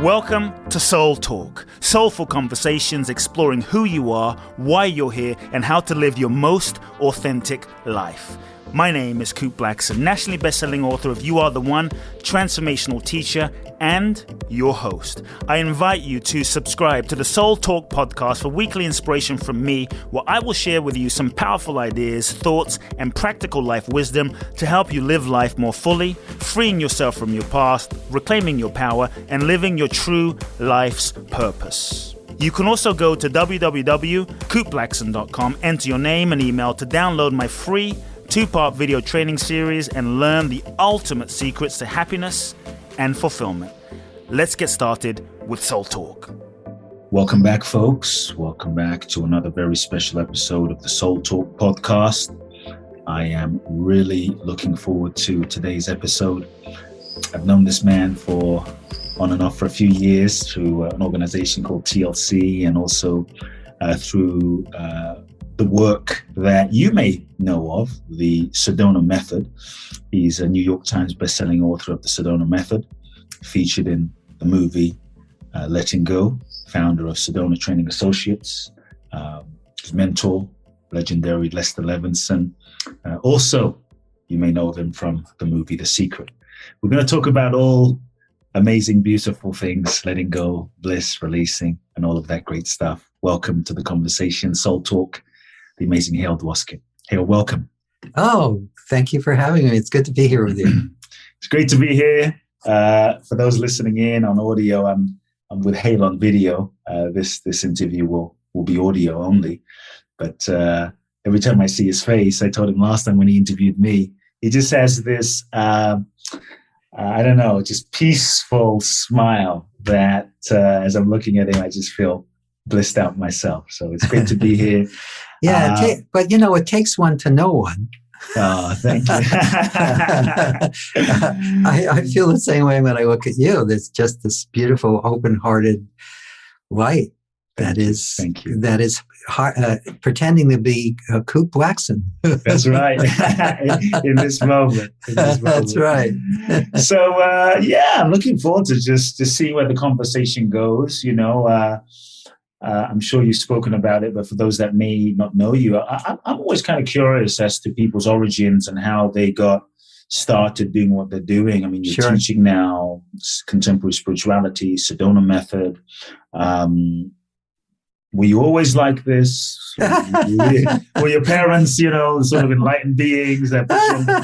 Welcome to Soul Talk, soulful conversations exploring who you are, why you're here, and how to live your most authentic life. My name is Kute Blackson, nationally best-selling author of You Are the One, transformational teacher, and your host. I invite you to subscribe to the Soul Talk podcast for weekly inspiration from me, where I will share with you some powerful ideas, thoughts, and practical life wisdom to help you live life more fully, freeing yourself from your past, reclaiming your power, and living your true life's purpose. You can also go to www.kuteblackson.com, enter your name and email to download my free 2-part video training series and learn the ultimate secrets to happiness and fulfillment. Let's get started with Soul Talk. Welcome back, folks. Welcome back to another very special episode of the Soul Talk podcast. I am really looking forward to today's episode. I've known this man for on and off for a few years through an organization called TLC, and also through the work that you may know of, the Sedona Method. He's a New York Times bestselling author of the Sedona Method, featured in the movie Letting Go, founder of Sedona Training Associates, his mentor, legendary Lester Levenson. Also, you may know of him from the movie The Secret. We're going to talk about all amazing, beautiful things, letting go, bliss, releasing, and all of that great stuff. Welcome to the conversation, Soul Talk, the amazing Hale Dwoskin. Hale, welcome. Oh, thank you for having me. It's good to be here with you. It's great to be here. For those listening in on audio, I'm with Hale on video. This interview will be audio only. But every time I see his face, I told him last time when he interviewed me, he just has this, just peaceful smile that as I'm looking at him, I just feel blissed out myself. So it's great to be here. Yeah, but it takes one to know one. Oh, thank you. I feel the same way when I look at you. There's just this beautiful, open-hearted light that is pretending to be Kute Blackson. That's right. in this moment. That's right. So I'm looking forward to just to see where the conversation goes. I'm sure you've spoken about it, but for those that may not know you, I'm always kind of curious as to people's origins and how they got started doing what they're doing. I mean, you're teaching now contemporary spirituality, Sedona Method. Were you always like this? Were your parents, sort of enlightened beings that put you on the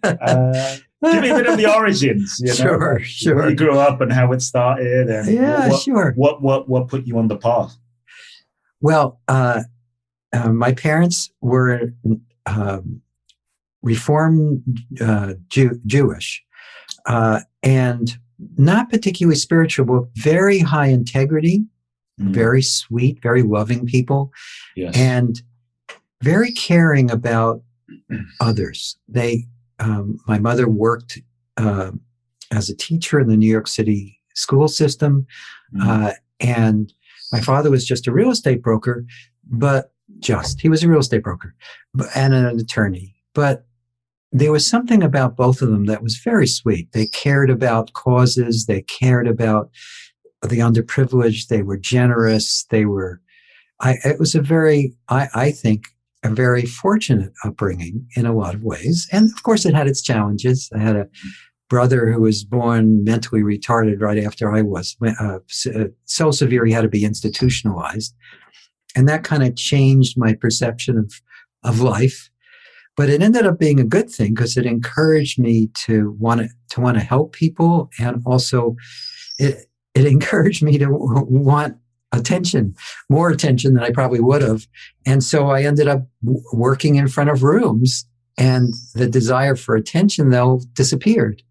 path? Give me a bit of the origins. Sure. Where you grew up and how it started, and what put you on the path. Well, my parents were Reformed Jewish, and not particularly spiritual, but very high integrity, very sweet, very loving people, yes, and very caring about others. My mother worked as a teacher in the New York City school system, and my father was just a real estate broker, he was a real estate broker and an attorney. But there was something about both of them that was very sweet. They cared about causes. They cared about the underprivileged. They were generous. It was I think, a very fortunate upbringing in a lot of ways. And of course, it had its challenges. I had a brother who was born mentally retarded right after I was, so severe he had to be institutionalized. And that kind of changed my perception of life. But it ended up being a good thing because it encouraged me to want to help people. And also it encouraged me to want more attention than I probably would have. And so I ended up working in front of rooms, and the desire for attention, though, disappeared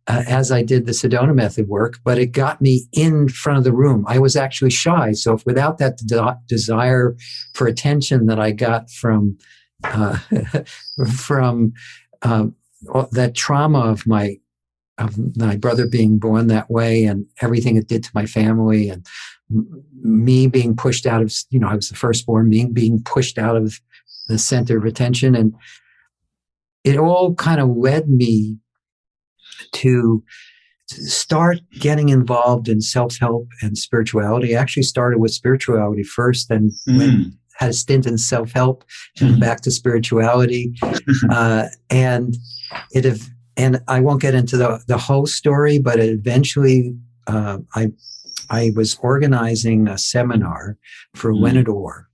as I did the Sedona Method work, but it got me in front of the room. I was actually shy. So if without that desire for attention that I got from that trauma of my brother being born that way and everything it did to my family, and me being pushed out of, I was the firstborn, being pushed out of the center of attention. And it all kind of led me to start getting involved in self-help and spirituality. I actually started with spirituality first, then had a stint in self-help and back to spirituality. And I won't get into the whole story, but eventually I was organizing a seminar for Wenador.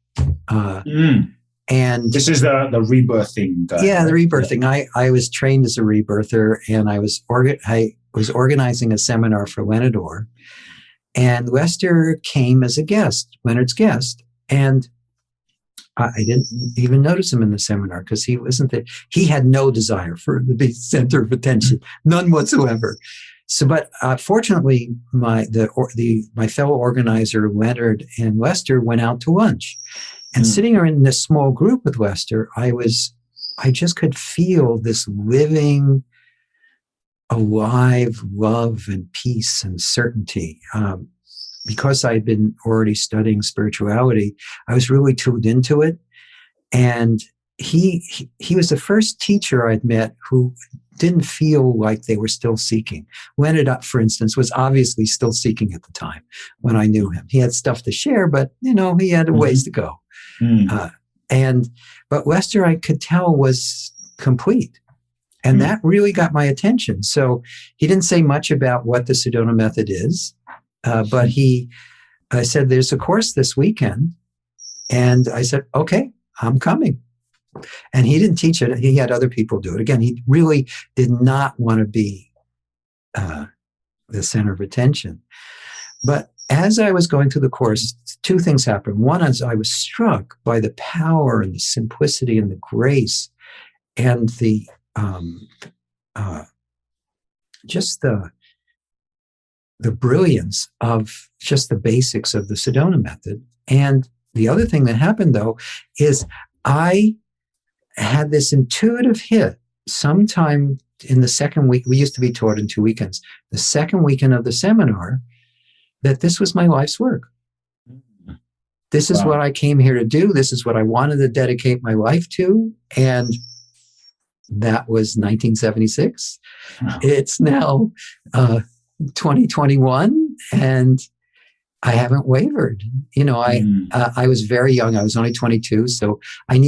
And this is the rebirthing guy. Yeah, right? the rebirthing. I was trained as a rebirther, and I was organizing a seminar for Wenador, and Lester came as a guest, Leonard's guest, and I didn't even notice him in the seminar because he wasn't there. He had no desire for the be center of attention, none whatsoever. So, but fortunately, my fellow organizer Leonard and Lester went out to lunch, and sitting in this small group with Lester, I just could feel this living, alive love and peace and certainty. Because I'd been already studying spirituality, I was really tuned into it. And he was the first teacher I'd met who didn't feel like they were still seeking. Leonard, for instance, was obviously still seeking at the time when I knew him. He had stuff to share, but he had a ways to go. But Lester, I could tell, was complete. And that really got my attention. So he didn't say much about what the Sedona method is. But I said, there's a course this weekend. And I said, okay, I'm coming. And he didn't teach it. He had other people do it. Again, he really did not want to be the center of attention. But as I was going through the course, two things happened. One is I was struck by the power and the simplicity and the grace and the just the brilliance of just the basics of the Sedona method. And the other thing that happened, though, is I had this intuitive hit sometime in the second week. We used to be taught in 2 weekends. The second weekend of the seminar, that this was my life's work. This is what I came here to do. This is what I wanted to dedicate my life to. And that was 1976. Wow. It's now 2021, and I haven't wavered. I was very young. I was only 22, so I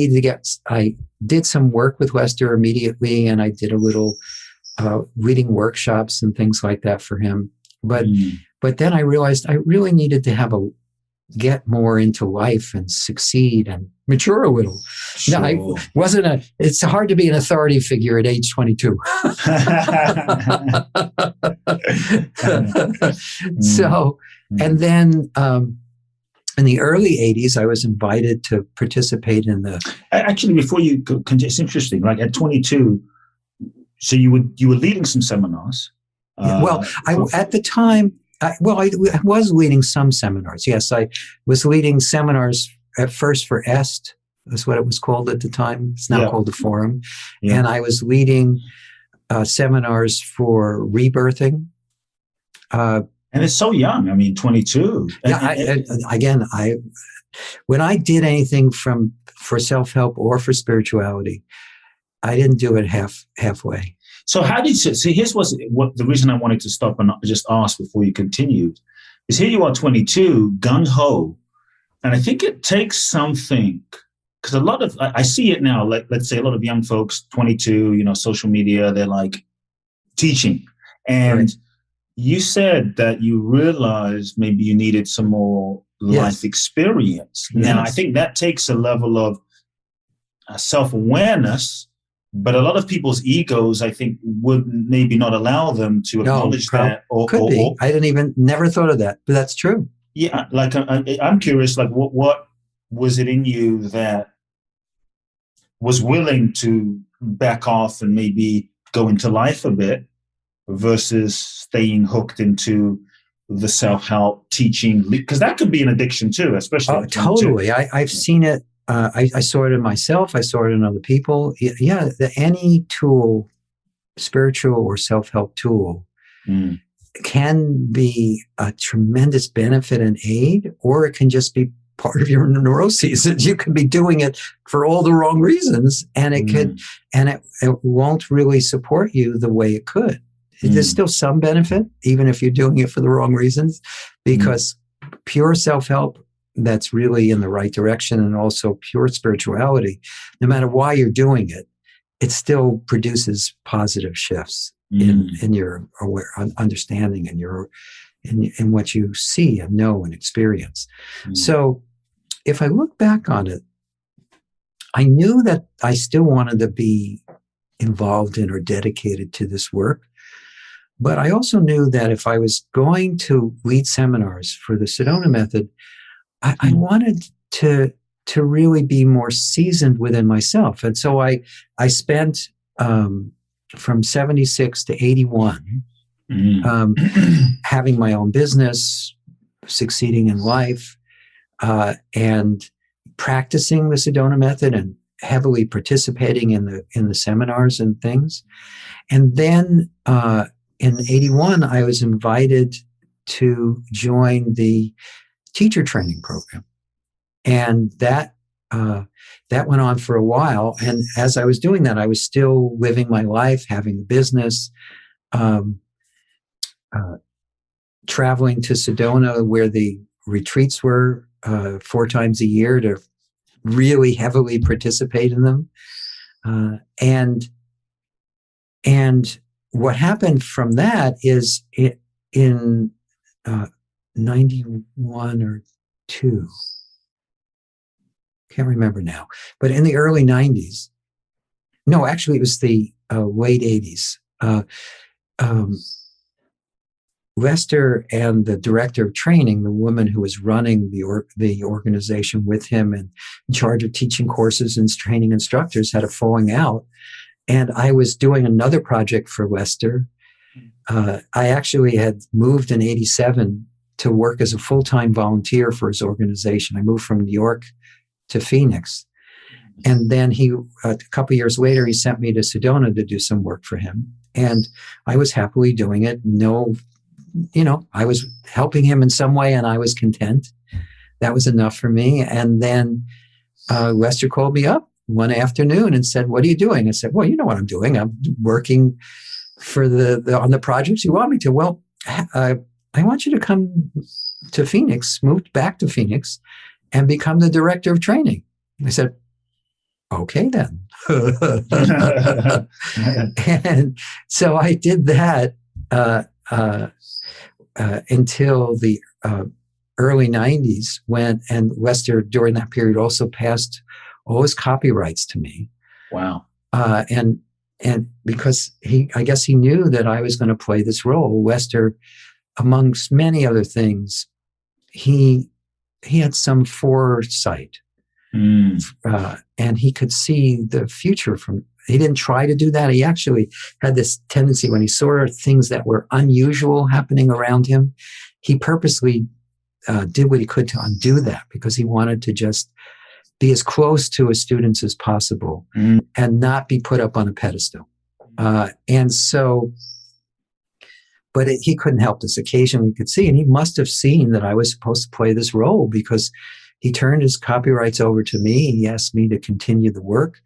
did some work with Lester immediately, and I did a little reading workshops and things like that for him. But then I realized I really needed to get more into life and succeed and mature a little. Sure. No, it's hard to be an authority figure at age 22. So, and then in the early 80s, I was invited to participate in the... Actually, before you continue, it's interesting, like at 22, so you were leading some seminars. At the time, I was leading some seminars. Yes, I was leading seminars at first for EST. That's what it was called at the time. It's now called the Forum. Yeah. And I was leading seminars for rebirthing. And it's so young. I mean, 22. When I did anything for self-help or for spirituality, I didn't do it halfway. So here's what the reason I wanted to stop and just ask before you continued is here you are 22, gung-ho, and I think it takes something, because I see it now, let's say a lot of young folks, 22, social media, they're like teaching. And right. You said that you realized maybe you needed some more life experience. Yes. Now, I think that takes a level of self-awareness. But a lot of people's egos, I think, would maybe not allow them to acknowledge that. Could be. I never thought of that, but that's true. Yeah, like I'm curious, like what was it in you that was willing to back off and maybe go into life a bit versus staying hooked into the self-help teaching? Because that could be an addiction too, especially. Totally. I've seen it. I saw it in myself. I saw it in other people. Yeah, any tool, spiritual or self-help tool, can be a tremendous benefit and aid, or it can just be part of your neuroses. You could be doing it for all the wrong reasons, and it could, and it won't really support you the way it could. There's still some benefit, even if you're doing it for the wrong reasons, because pure self-help that's really in the right direction, and also pure spirituality, no matter why you're doing it, it still produces positive shifts in your understanding and in what you see and know and experience. So if I look back on it, I knew that I still wanted to be involved in or dedicated to this work. But I also knew that if I was going to lead seminars for the Sedona method, I wanted to really be more seasoned within myself. And so I spent from 76 to 81 having my own business, succeeding in life, and practicing the Sedona method and heavily participating in the seminars and things. And then in 81, I was invited to join the teacher training program. And that went on for a while. And as I was doing that, I was still living my life, having a business, traveling to Sedona where the retreats were 4 times a year to really heavily participate in them. And what happened from that is in 91 or 2, can't remember now, but in the early 90s, no, actually it was the late 80s, Lester and the director of training, the woman who was running the organization with him and in charge of teaching courses and training instructors, had a falling out. And I was doing another project for Lester. I actually had moved in 87 to work as a full-time volunteer for his organization. I moved from New York to Phoenix. And then a couple of years later, he sent me to Sedona to do some work for him. And I was happily doing it. I was helping him in some way and I was content. That was enough for me. And then Lester called me up one afternoon and said, "What are you doing?" I said, "Well, you know what I'm doing. I'm working for on the projects you want me to." "Well, I want you to come to Phoenix, move back to Phoenix and become the director of training." I said, "Okay, then." And so I did that until the early 90s and Lester during that period also passed all his copyrights to me. Wow. And because I guess he knew that I was going to play this role. Lester, amongst many other things, he had some foresight, and he could see the future he didn't try to do that. He actually had this tendency when he saw things that were unusual happening around him, he purposely did what he could to undo that because he wanted to just be as close to his students as possible and not be put up on a pedestal. And so, but he couldn't help this. Occasionally he could see, and he must have seen that I was supposed to play this role because he turned his copyrights over to me. He asked me to continue the work.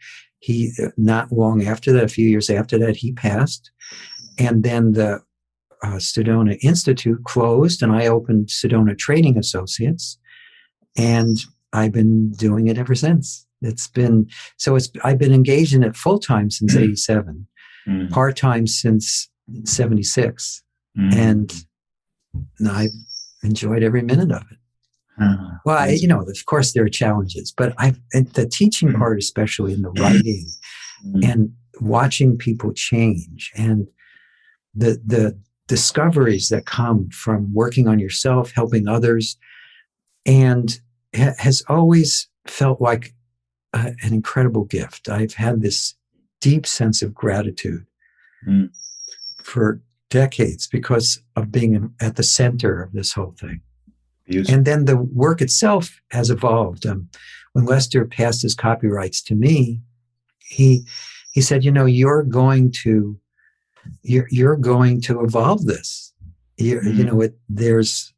Not long after that, a few years after that, he passed. And then the Sedona Institute closed and I opened Sedona Training Associates. And I've been doing it ever since. I've been engaged in it full time since 87, part time since 76. And I've enjoyed every minute of it. Well, of course there are challenges, but the teaching part, especially in the writing and watching people change and the discoveries that come from working on yourself, helping others, and has always felt like an incredible gift. I've had this deep sense of gratitude for decades because of being at the center of this whole thing. Beautiful. And then the work itself has evolved. When Lester passed his copyrights to me, he said, "You're going to evolve this. There's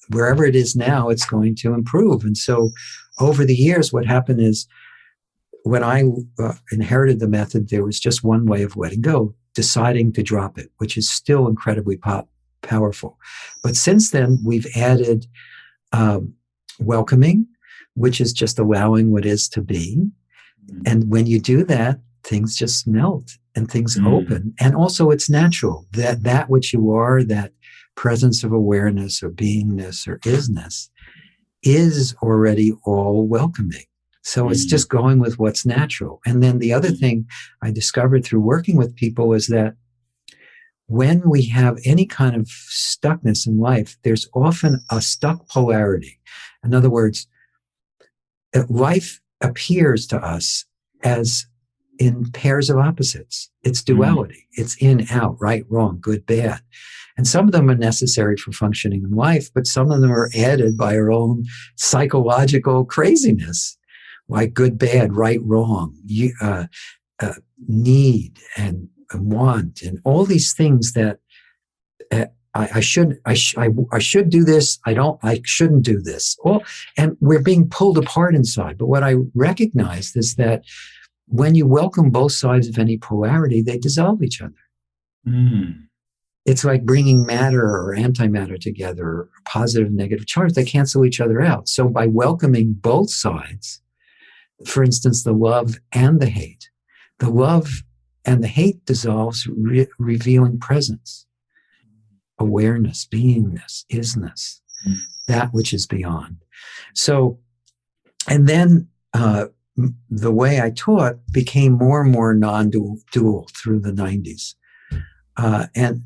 wherever it is now, it's going to improve." And so, over the years, what happened is, when I inherited the method, there was just one way of letting go: deciding to drop it, which is still incredibly powerful. But since then, we've added welcoming, which is just allowing what is to be. And when you do that, things just melt and things open. And also it's natural that which you are, that presence of awareness or beingness or isness, is already all welcoming. So it's just going with what's natural. And then the other thing I discovered through working with people is that when we have any kind of stuckness in life, there's often a stuck polarity. In other words, life appears to us as in pairs of opposites. It's duality. It's in, out, right, wrong, good, bad. And some of them are necessary for functioning in life, but some of them are added by our own psychological craziness, like good, bad, right, wrong, need and want, and all these things that I should do this. I shouldn't do this. Well, and we're being pulled apart inside. But what I recognized is that when you welcome both sides of any polarity, they dissolve each other. It's like bringing matter or antimatter together, or positive and negative charge. They cancel each other out. So by welcoming both sides, for instance, the love and the hate and the hate dissolves, revealing presence, awareness, beingness, isness, that which is beyond. So, and then the way I taught became more and more non-dual through the 90s. And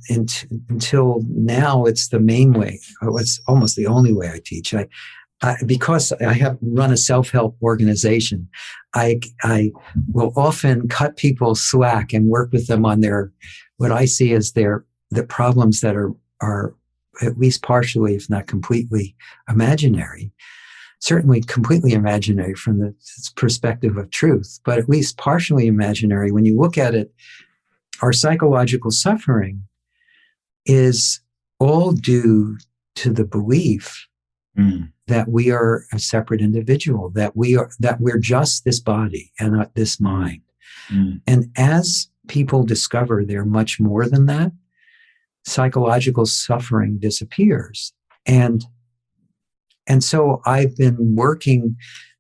until now, it's the main way. It's almost the only way I teach. Because I have run a self-help organization, I will often cut people slack and work with them on what I see as the problems that are at least partially, if not completely, imaginary. Certainly completely imaginary from the perspective of truth, but at least partially imaginary. When you look at it, our psychological suffering is all due to the belief that we are a separate individual, that we're just this body and not this mind. And as people discover they're much more than that, psychological suffering disappears. And so I've been working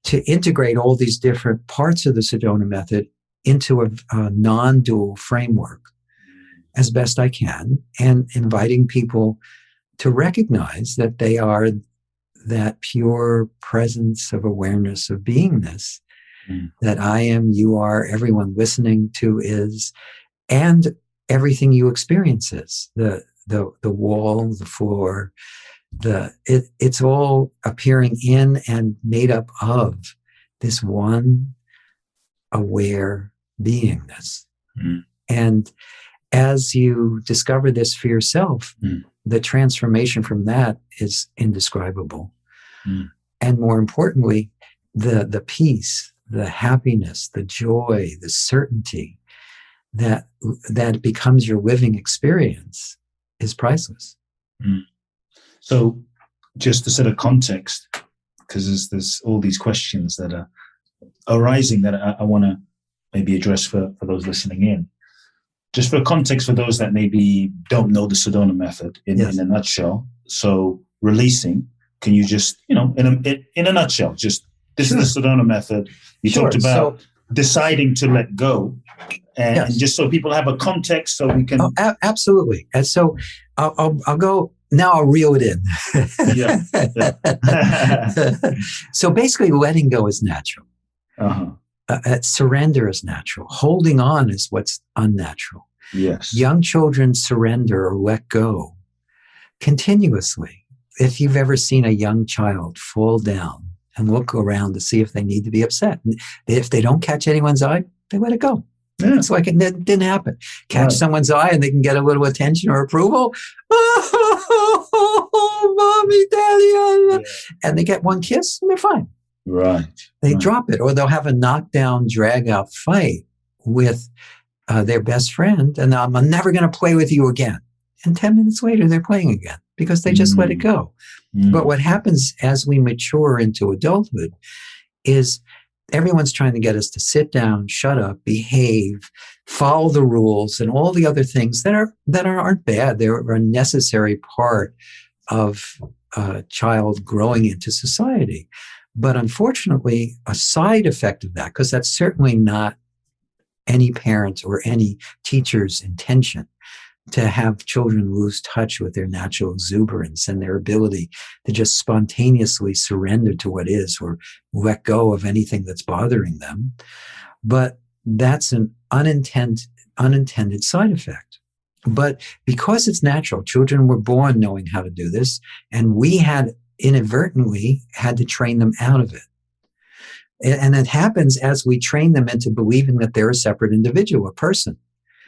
to integrate all these different parts of the Sedona method into a non-dual framework as best I can, and inviting people to recognize that they are that pure presence of awareness of beingness, that I am, you are, everyone listening to is, and everything you experience is. The wall, the floor, it's all appearing in and made up of this one aware beingness. And as you discover this for yourself, the transformation from that is indescribable. And more importantly, the peace, the happiness, the joy, the certainty that becomes your living experience is priceless. So just to set a context, because there's all these questions that are arising that I want to maybe address for those listening in. Just for context, for those that maybe don't know the Sedona method in a nutshell. So releasing, can you just, in a nutshell, just this is the Sedona method. You talked about deciding to let go, and just so people have a context so we can. Oh, absolutely. And so I'll go, now I'll reel it in. So basically letting go is natural. Surrender is natural. Holding on is what's unnatural. Yes. Young children surrender or let go continuously. If you've ever seen a young child fall down and look around to see if they need to be upset, if they don't catch anyone's eye, they let it go. Yeah. It's like it didn't happen. Catch someone's eye and they can get a little attention or approval. Oh, mommy, daddy. And they get one kiss and they're fine. Right. They drop it, or they'll have a knockdown, drag-out fight with their best friend, and I'm never going to play with you again. And 10 minutes later, they're playing again because they just let it go. But what happens as we mature into adulthood is everyone's trying to get us to sit down, shut up, behave, follow the rules, and all the other things that aren't bad. They're a necessary part of a child growing into society. But unfortunately, a side effect of that, because that's certainly not any parent or any teacher's intention, to have children lose touch with their natural exuberance and their ability to just spontaneously surrender to what is, or let go of anything that's bothering them. But that's an unintended side effect. But because it's natural, children were born knowing how to do this, and we had inadvertently had to train them out of it. And it happens as we train them into believing that they're a separate individual, a person.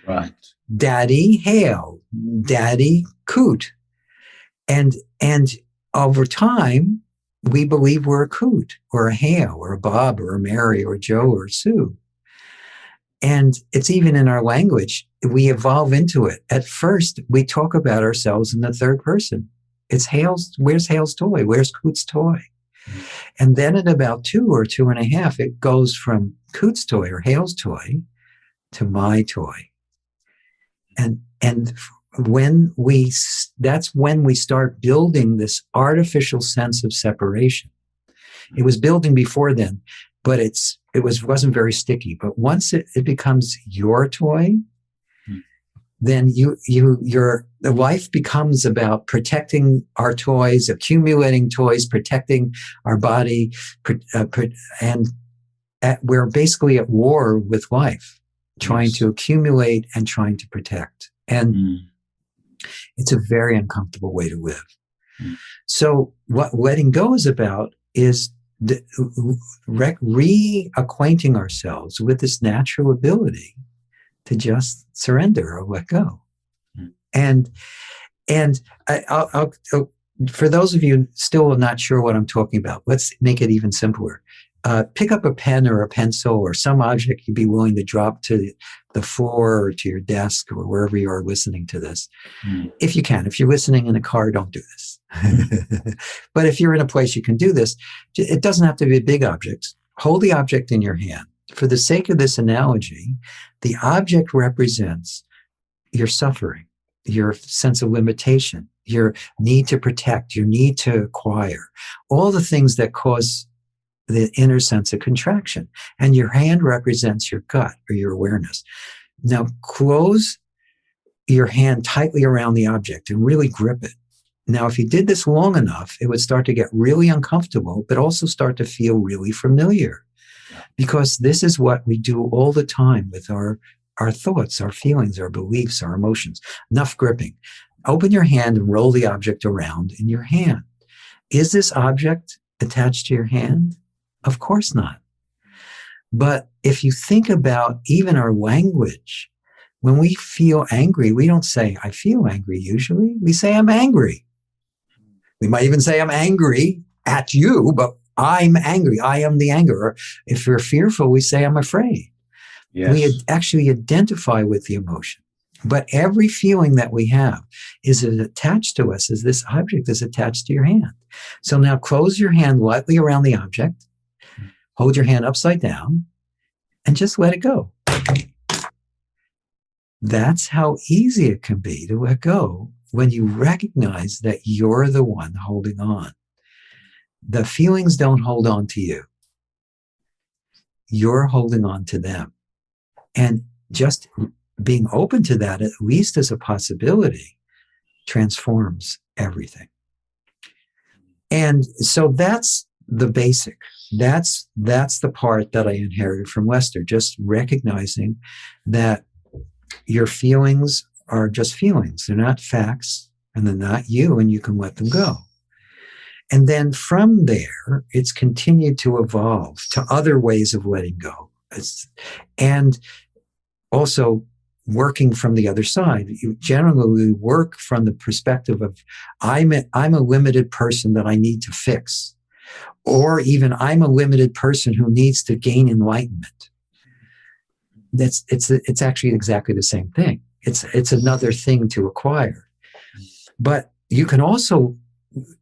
Right. Daddy Hale, Daddy Kute. And over time, we believe we're a Kute or a Hale or a Bob or a Mary or Joe or Sue. And it's even in our language, we evolve into it. At first, we talk about ourselves in the third person. It's Hale's, where's Hale's toy? Where's Kute's toy? And then at about 2 or 2.5, it goes from Kute's toy or Hale's toy to my toy. And that's when we start building this artificial sense of separation. It was building before then, but it wasn't very sticky. But once it becomes your toy, then your life becomes about protecting our toys, accumulating toys, protecting our body, and we're basically at war with life, trying to accumulate and trying to protect. And it's a very uncomfortable way to live. So what letting go is about is reacquainting ourselves with this natural ability to just surrender or let go. And I'll for those of you still not sure what I'm talking about, let's make it even simpler. Pick up a pen or a pencil or some object you'd be willing to drop to the floor or to your desk or wherever you are listening to this. If you can. If you're listening in a car, don't do this. But if you're in a place you can do this, it doesn't have to be a big object. Hold the object in your hand. For the sake of this analogy, the object represents your suffering, your sense of limitation, your need to protect, your need to acquire, all the things that cause the inner sense of contraction. And your hand represents your gut or your awareness. Now close your hand tightly around the object and really grip it. Now, if you did this long enough, it would start to get really uncomfortable, but also start to feel really familiar. Because this is what we do all the time with our thoughts, our feelings, our beliefs, our emotions. Enough gripping. Open your hand and roll the object around in your hand. Is this object attached to your hand? Of course not. But if you think about even our language, when we feel angry, we don't say, I feel angry usually. We say, I'm angry. We might even say, I'm angry at you, but I'm angry. I am the anger. Or if we're fearful, we say, I'm afraid. Yes. We actually identify with the emotion. But every feeling that we have is attached to us as this object is attached to your hand. So now close your hand lightly around the object, hold your hand upside down, and just let it go. That's how easy it can be to let go when you recognize that you're the one holding on. The feelings don't hold on to you. You're holding on to them. And just being open to that, at least as a possibility, transforms everything. And so that's the basic. That's the part that I inherited from Lester, just recognizing that your feelings are just feelings. They're not facts, and they're not you, and you can let them go. And then from there, it's continued to evolve to other ways of letting go. And also working from the other side. You generally work from the perspective of, I'm a limited person that I need to fix. Or even I'm a limited person who needs to gain enlightenment. It's actually exactly the same thing. It's another thing to acquire. But you can also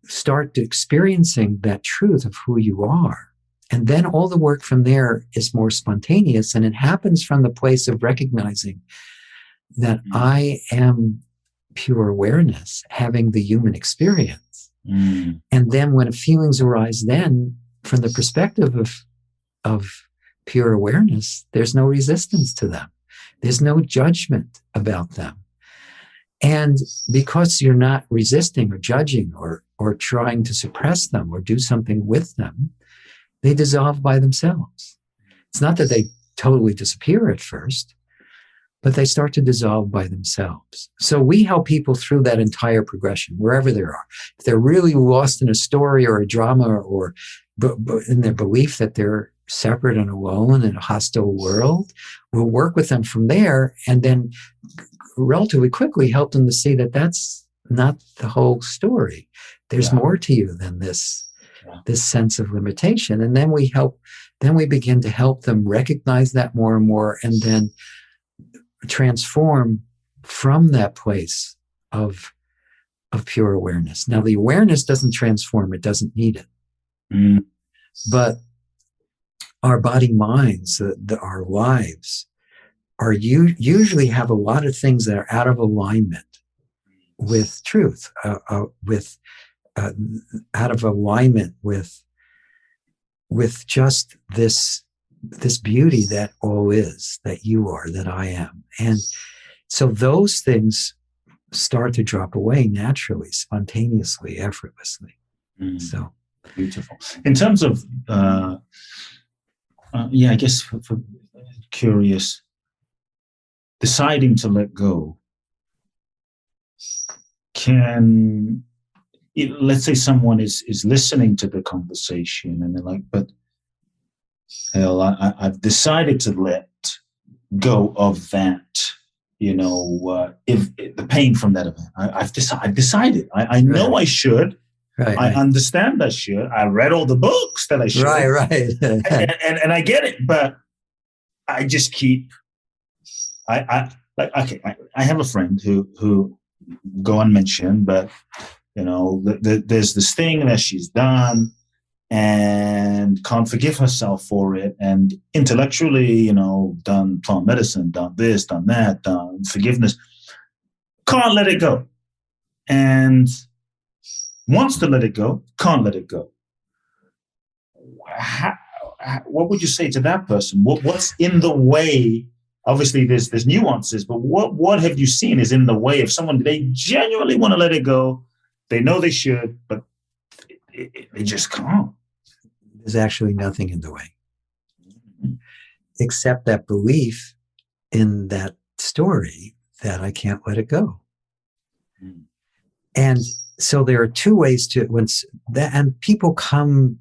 start experiencing that truth of who you are And then all the work from there is more spontaneous, and it happens from the place of recognizing that I am pure awareness, having the human experience. And then when feelings arise, then from the perspective of pure awareness, there's no resistance to them. There's no judgment about them. And because you're not resisting or judging or trying to suppress them or do something with them, they dissolve by themselves. It's not that they totally disappear at first, but they start to dissolve by themselves. So we help people through that entire progression, wherever they are. If they're really lost in a story or a drama or in their belief that they're separate and alone in a hostile world, we'll work with them from there and then relatively quickly help them to see that that's not the whole story. There's more to you than this sense of limitation. And then we begin to help them recognize that more and more, and then transform from that place of pure awareness. Now, the awareness doesn't transform, it doesn't need it. But our body minds, our lives, usually have a lot of things that are out of alignment with truth, out of alignment with just this beauty that all is, that you are, that I am. And so those things start to drop away naturally, spontaneously, effortlessly. So beautiful. In terms of, I guess for curious, deciding to let go, let's say someone is listening to the conversation and they're like, but hell, I've decided to let go of that, if the pain from that event. I've decided. I know I should. Right, I understand I should. I read all the books that I should. Right. and I get it, but I just keep. I have a friend who go unmentioned, but there's this thing that she's done and can't forgive herself for it, and intellectually, done plant medicine, done this, done that, done forgiveness, can't let it go, and wants to let it go, can't let it go. What would you say to that person? What's in the way? Obviously, there's nuances, but what have you seen is in the way of someone? They genuinely want to let it go. They know they should, but they just can't. There's actually nothing in the way, except that belief in that story that I can't let it go. And so there are two ways to and people come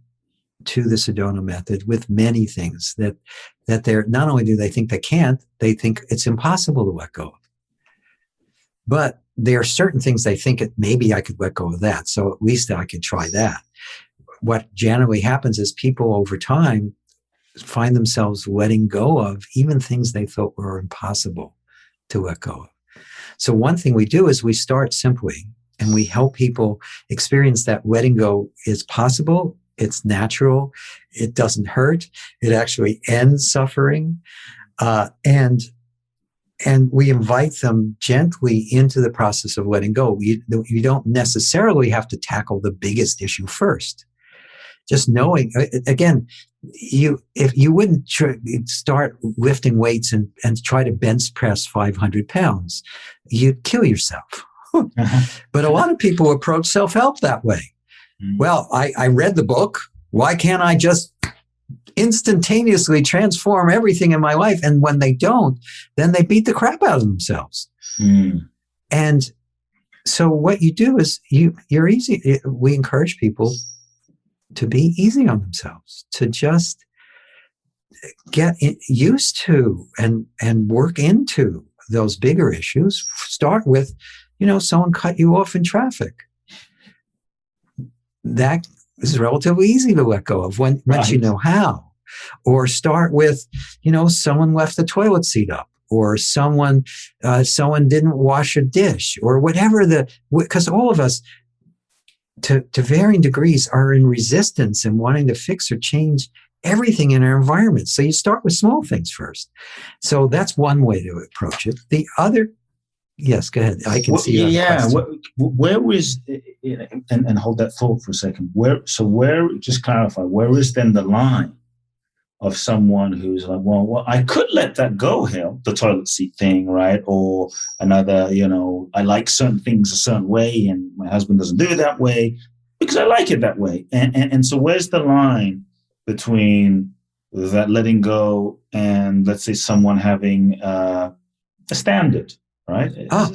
to the Sedona method with many things that they're not only do they think they can't, they think it's impossible to let go of. But there are certain things they think maybe I could let go of that, so at least I could try that. What generally happens is people over time find themselves letting go of even things they thought were impossible to let go of. So one thing we do is we start simply, and we help people experience that letting go is possible. It's natural. It doesn't hurt. It actually ends suffering. And we invite them gently into the process of letting go. You don't necessarily have to tackle the biggest issue first. Just knowing, again, if you wouldn't start lifting weights and try to bench press 500 pounds, you'd kill yourself. But a lot of people approach self-help that way. Well, I read the book. Why can't I just instantaneously transform everything in my life? And when they don't, then they beat the crap out of themselves. And so what you do is you're easy. We encourage people to be easy on themselves, to just get used to and work into those bigger issues. Start with, someone cut you off in traffic. That is relatively easy to let go of once you know how. Or start with, someone left the toilet seat up, or someone didn't wash a dish, or whatever because all of us, to varying degrees, are in resistance and wanting to fix or change everything in our environment. So you start with small things first. So that's one way to approach it. The other, yes, go ahead. I can see you have a question. Where is, and hold that thought for a second. Just clarify, where is then the line of someone who's like, well, I could let that go, Hale, the toilet seat thing, right? Or another, I like certain things a certain way and my husband doesn't do it that way because I like it that way. And so where's the line between that letting go and, let's say, someone having a standard, right?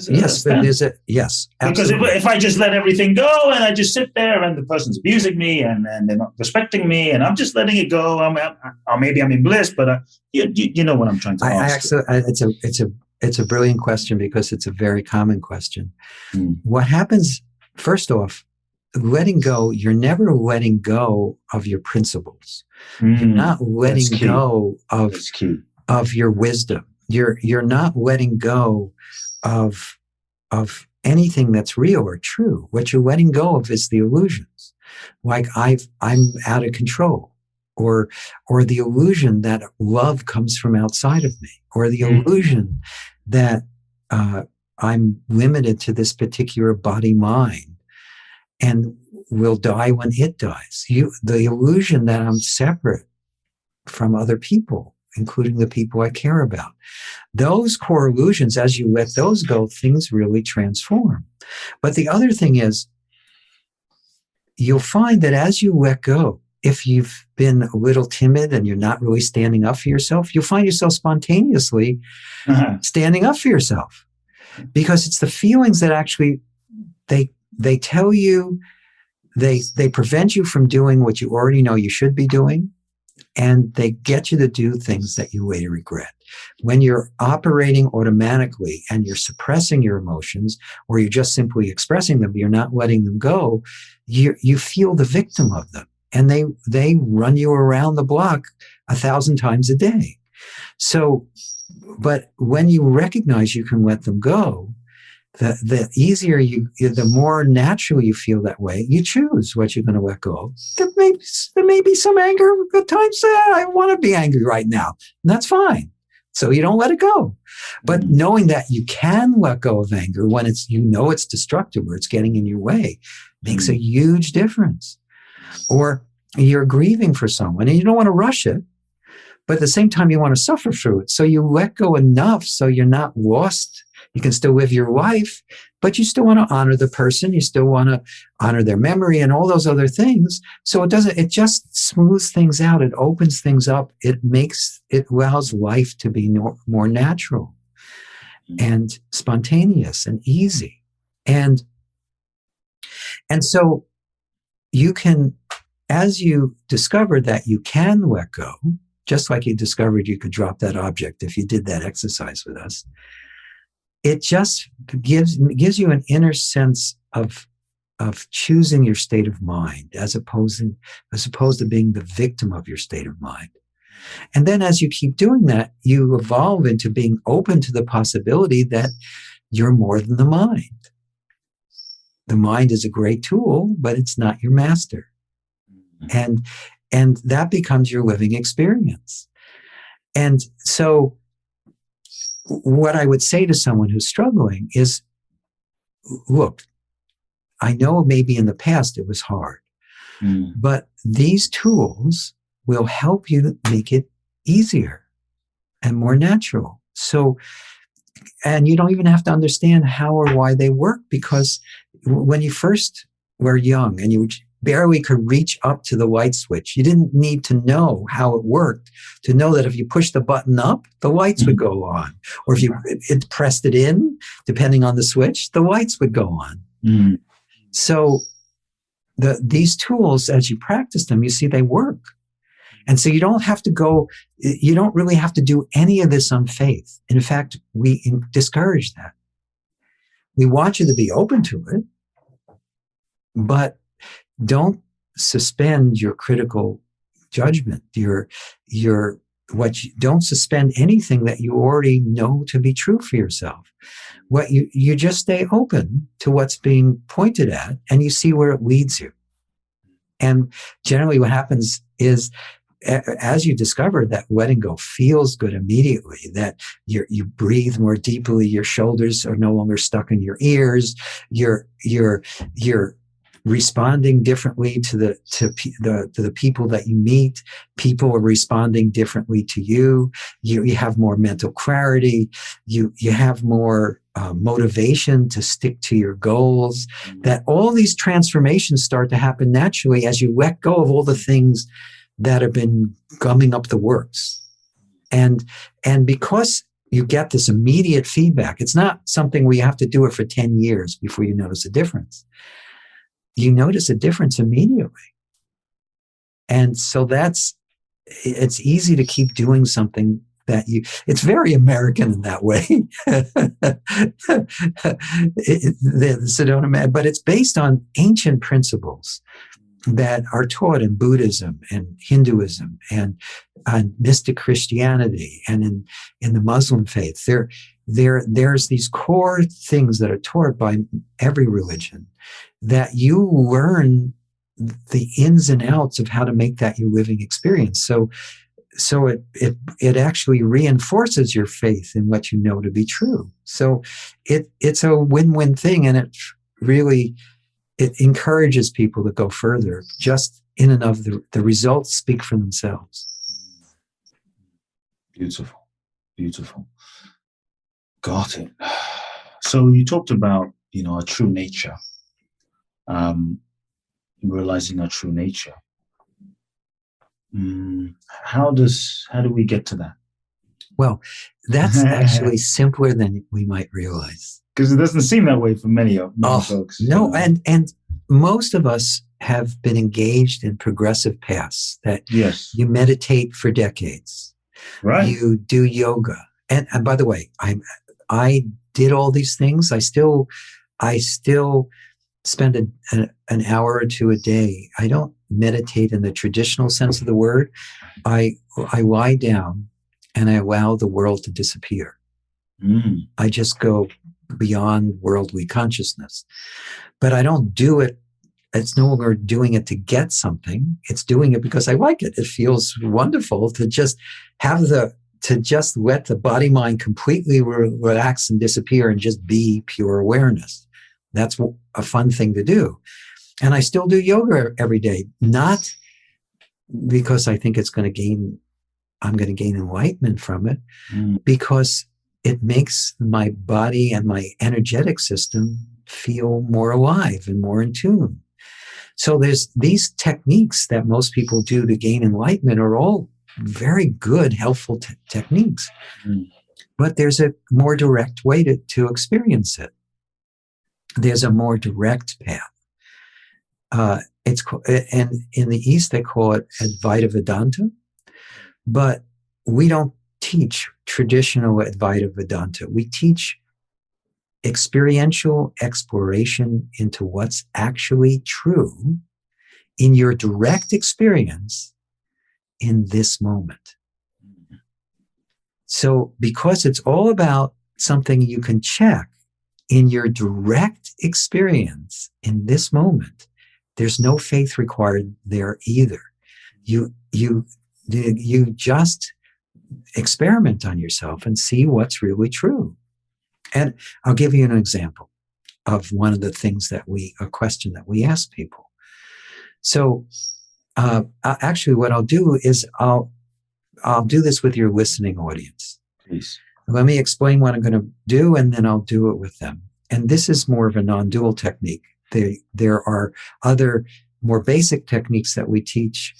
Yes, but there's a, yes, absolutely. Because if I just let everything go and I just sit there and the person's abusing me and they're not respecting me and I'm just letting it go, or maybe I'm in bliss, but you know what I'm trying to ask. It's a brilliant question because it's a very common question. What happens, first off, letting go, you're never letting go of your principles. You're not letting go of your wisdom. You're not letting go of anything that's real or true. What you're letting go of is the illusions. Like I'm out of control, or the illusion that love comes from outside of me, or the illusion that I'm limited to this particular body mind and will die when it dies. The illusion that I'm separate from other people, including the people I care about. Those core illusions, as you let those go, things really transform. But the other thing is, you'll find that as you let go, if you've been a little timid and you're not really standing up for yourself, you'll find yourself spontaneously standing up for yourself. Because it's the feelings that actually, they tell you, they prevent you from doing what you already know you should be doing. And they get you to do things that you later regret. When you're operating automatically and you're suppressing your emotions, or you're just simply expressing them, but you're not letting them go, you feel the victim of them. And they run you around the block 1,000 times a day. So, but when you recognize you can let them go, the easier the more naturally you feel that way, you choose what you're going to let go of. There may be some anger at times. I want to be angry right now. And that's fine. So you don't let it go. But knowing that you can let go of anger when it's destructive or it's getting in your way makes a huge difference. Or you're grieving for someone and you don't want to rush it, but at the same time you want to suffer through it. So you let go enough so you're not lost. You can still live your life, but you still want to honor the person. You still want to honor their memory and all those other things. So it just smooths things out. It opens things up. It allows life to be more natural and spontaneous and easy. And so you can, as you discover that you can let go, just like you discovered you could drop that object if you did that exercise with us, it just gives you an inner sense of choosing your state of mind as opposed to being the victim of your state of mind. And then as you keep doing that, you evolve into being open to the possibility that you're more than the mind. The mind is a great tool, but it's not your master. And that becomes your living experience. And so what I would say to someone who's struggling is, look, I know maybe in the past it was hard, but these tools will help you make it easier and more natural. So, and you don't even have to understand how or why they work, because when you first were young and you barely could reach up to the light switch, you didn't need to know how it worked to know that if you pushed the button up, the lights would go on. Or if you pressed it in, depending on the switch, the lights would go on. So these tools, as you practice them, you see they work. And so you don't really have to do any of this on faith. In fact, we discourage that. We want you to be open to it, but don't suspend your critical judgment. Don't suspend anything that you already know to be true for yourself. What you just stay open to what's being pointed at, and you see where it leads you. And generally what happens is as you discover that letting go feels good immediately, that you breathe more deeply, your shoulders are no longer stuck in your ears, you're responding differently to the people that you meet. People are responding differently to you. You have more mental clarity. You have more motivation to stick to your goals. That all these transformations start to happen naturally as you let go of all the things that have been gumming up the works. And because you get this immediate feedback, it's not something where you have to do it for 10 years before you notice a difference. You notice a difference immediately. And so it's easy to keep doing something it's very American in that way. The Sedona man, but it's based on ancient principles that are taught in Buddhism and Hinduism and mystic Christianity and in the Muslim faith. There's these core things that are taught by every religion that you learn the ins and outs of how to make that your living experience. So it actually reinforces your faith in what you know to be true. So it's a win-win thing, and it encourages people to go further. Just in and of the results speak for themselves. Beautiful, beautiful. Got it. So you talked about, our true nature, realizing our true nature. How do we get to that? Well, that's actually simpler than we might realize. Because it doesn't seem that way for many folks. No, and most of us have been engaged in progressive paths that you meditate for decades. Right. You do yoga. And by the way, I did all these things. I still spend an hour or two a day. I don't meditate in the traditional sense of the word. I lie down and I allow the world to disappear. I just go beyond worldly consciousness. But I don't do it. It's no longer doing it to get something. It's doing it because I like it. It feels wonderful to just let the body mind completely relax and disappear and just be pure awareness. That's a fun thing to do. And I still do yoga every day, not because I think I'm going to gain enlightenment from it, because it makes my body and my energetic system feel more alive and more in tune. So there's these techniques that most people do to gain enlightenment are all very good, helpful techniques. But there's a more direct way to experience it. There's a more direct path. And in the East, they call it Advaita Vedanta, but we don't teach traditional Advaita Vedanta. We teach experiential exploration into what's actually true in your direct experience in this moment. So because it's all about something you can check in your direct experience in this moment, there's no faith required there either. You just experiment on yourself and see what's really true. And I'll give you an example of one of the things a question that we ask people. So actually what I'll do is I'll do this with your listening audience. Please. Let me explain what I'm going to do, and then I'll do it with them. And this is more of a non-dual technique. There are other more basic techniques that we teach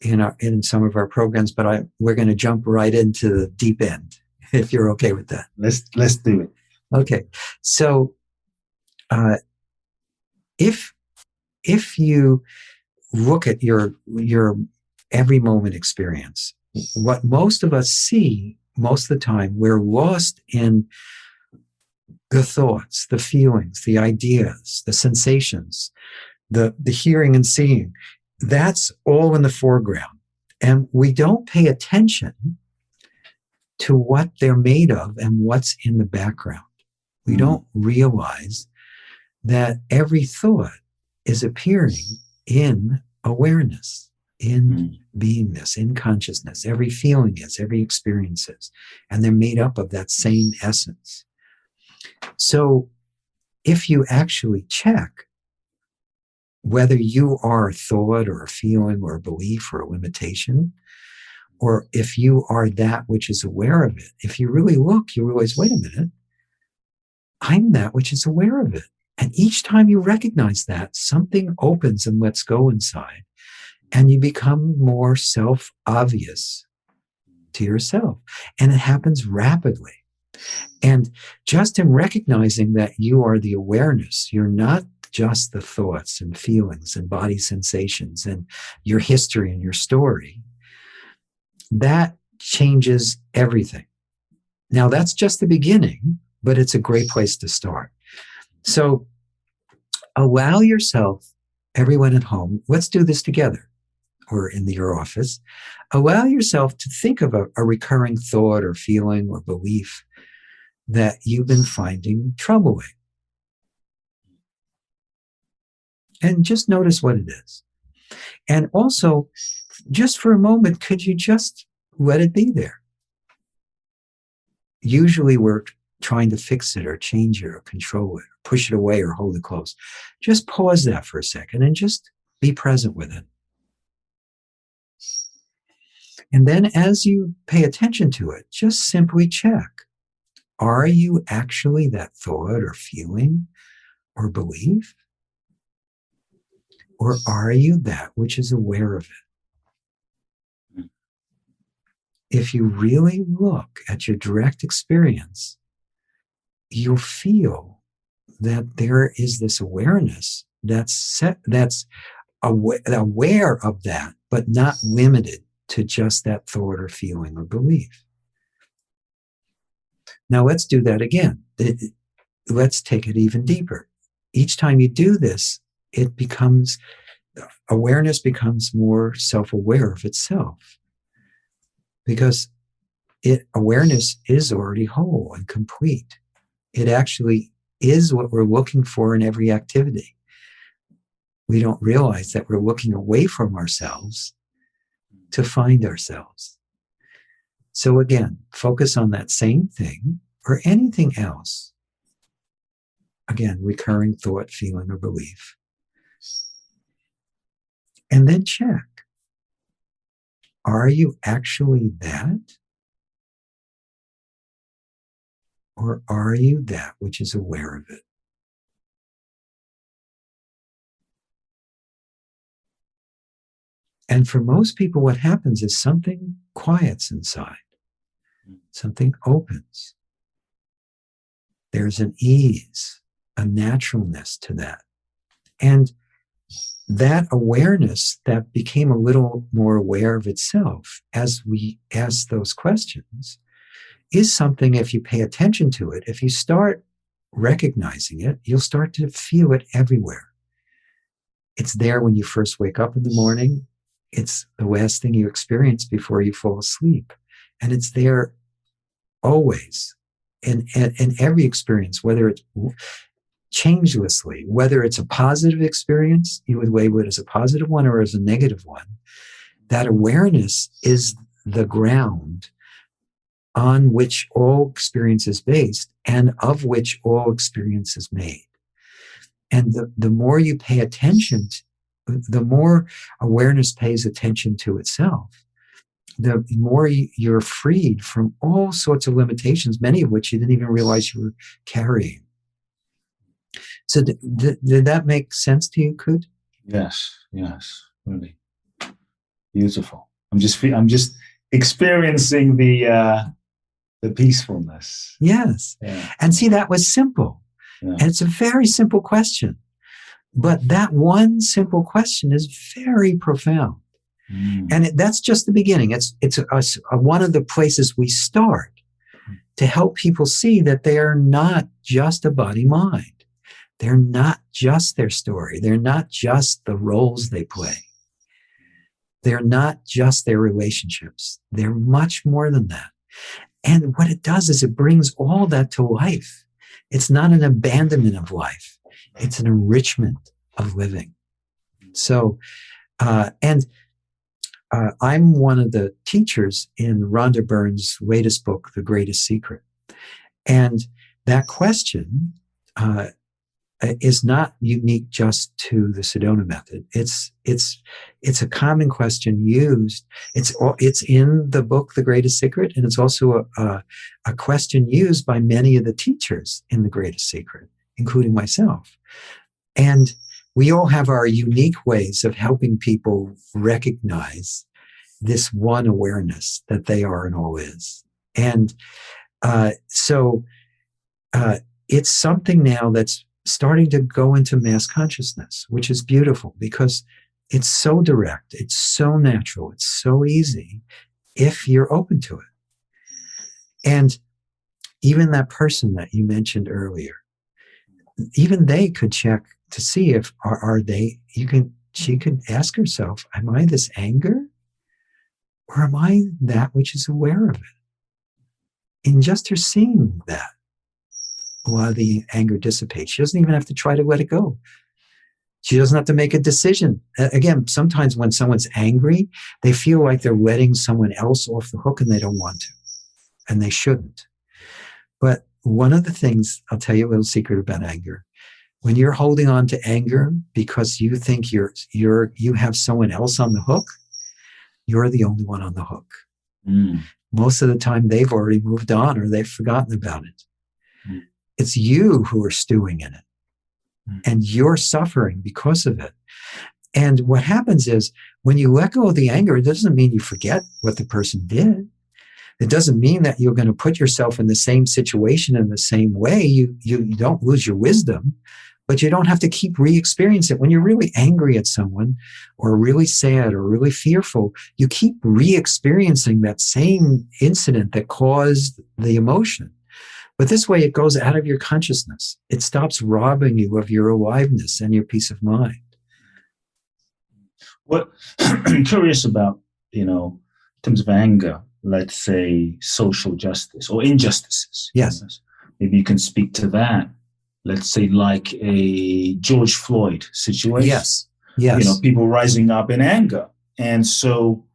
in some of our programs, but we're going to jump right into the deep end, if you're okay with that. Let's do it. Okay. So if you look at your every moment experience, what most of us see most of the time, we're lost in the thoughts, the feelings, the ideas, the sensations, the hearing and seeing. That's all in the foreground. And we don't pay attention to what they're made of and what's in the background. We don't realize that every thought is appearing in awareness, in beingness, in consciousness. Every feeling is, every experience is. And they're made up of that same essence. So if you actually check whether you are a thought or a feeling or a belief or a limitation, or if you are that which is aware of it, if you really look, you realize, wait a minute, I'm that which is aware of it. And each time you recognize that, something opens and lets go inside, and you become more self-obvious to yourself. And it happens rapidly. And just in recognizing that you are the awareness, you're not just the thoughts and feelings and body sensations and your history and your story, that changes everything. Now, that's just the beginning, but it's a great place to start. So allow yourself, everyone at home, let's do this together or in your office. Allow yourself to think of a recurring thought or feeling or belief that you've been finding troubling. And just notice what it is. And also, just for a moment, could you just let it be there? Usually we're trying to fix it or change it or control it, or push it away or hold it close. Just pause that for a second and just be present with it. And then as you pay attention to it, just simply check. Are you actually that thought or feeling or belief? Or are you that which is aware of it? If you really look at your direct experience, you'll feel that there is this awareness that's aware of that, but not limited to just that thought or feeling or belief. Now let's do that again. Let's take it even deeper. Each time you do this, awareness becomes more self-aware of itself, because awareness is already whole and complete. It actually is what we're looking for in every activity. We don't realize that we're looking away from ourselves to find ourselves. So again, focus on that same thing or anything else. Again, recurring thought, feeling, or belief. And then check. Are you actually that? Or are you that which is aware of it? And for most people, what happens is something quiets inside. Something opens. There's an ease, a naturalness to that. And that awareness that became a little more aware of itself as we ask those questions is something, if you pay attention to it, if you start recognizing it, you'll start to feel it everywhere. It's there when you first wake up in the morning. It's the last thing you experience before you fall asleep. And it's there always in every experience, whether it's changelessly, whether it's a positive experience, you would label it as a positive one or as a negative one. That awareness is the ground on which all experience is based and of which all experience is made. And the more you pay attention, the more awareness pays attention to itself, the more you're freed from all sorts of limitations, many of which you didn't even realize you were carrying. So did that make sense to you, Kute? Yes, really beautiful. I'm just experiencing the peacefulness. Yes, yeah. And see, that was simple, and it's a very simple question, but that one simple question is very profound, and that's just the beginning. It's one of the places we start to help people see that they are not just a body-mind. They're not just their story. They're not just the roles they play. They're not just their relationships. They're much more than that. And what it does is it brings all that to life. It's not an abandonment of life. It's an enrichment of living. So, and I'm one of the teachers in Rhonda Byrne's latest book, The Greatest Secret. And that question is not unique just to the Sedona method. It's a common question used. It's in the book, The Greatest Secret, and it's also a question used by many of the teachers in The Greatest Secret, including myself. And we all have our unique ways of helping people recognize this one awareness that they are and all is. And so it's something now that's starting to go into mass consciousness, which is beautiful because it's so direct, it's so natural, it's so easy if you're open to it. And even that person that you mentioned earlier, even they could check to see if she could ask herself, am I this anger? Or am I that which is aware of it? In just her seeing that, a lot of the anger dissipates. She doesn't even have to try to let it go. She doesn't have to make a decision. Again, sometimes when someone's angry, they feel like they're letting someone else off the hook and they don't want to. And they shouldn't. But one of the things, I'll tell you a little secret about anger. When you're holding on to anger because you think you have someone else on the hook, you're the only one on the hook. Mm. Most of the time they've already moved on or they've forgotten about it. Mm. It's you who are stewing in it. Mm. And you're suffering because of it. And what happens is when you let go of the anger, it doesn't mean you forget what the person did. It doesn't mean that you're going to put yourself in the same situation in the same way. You don't lose your wisdom, but you don't have to keep re-experiencing it. When you're really angry at someone or really sad or really fearful, you keep re-experiencing that same incident that caused the emotion. But this way it goes out of your consciousness. It stops robbing you of your aliveness and your peace of mind. What I'm curious about, in terms of anger, let's say social justice or injustices. Yes. Maybe you can speak to that. Let's say like a George Floyd situation. Yes. Yes. People rising up in anger. And so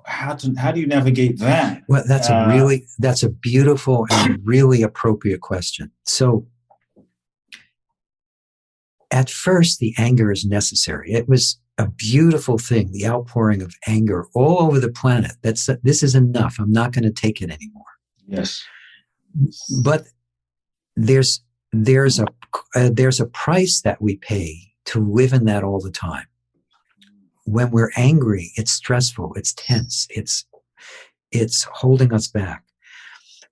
how do you navigate that? Well, that's a beautiful and really appropriate question. So at first, the anger is necessary. It was a beautiful thing, the outpouring of anger all over the planet. This is enough. I'm not going to take it anymore. Yes. But there's a price that we pay to live in that all the time. When we're angry, it's stressful, it's tense, it's holding us back.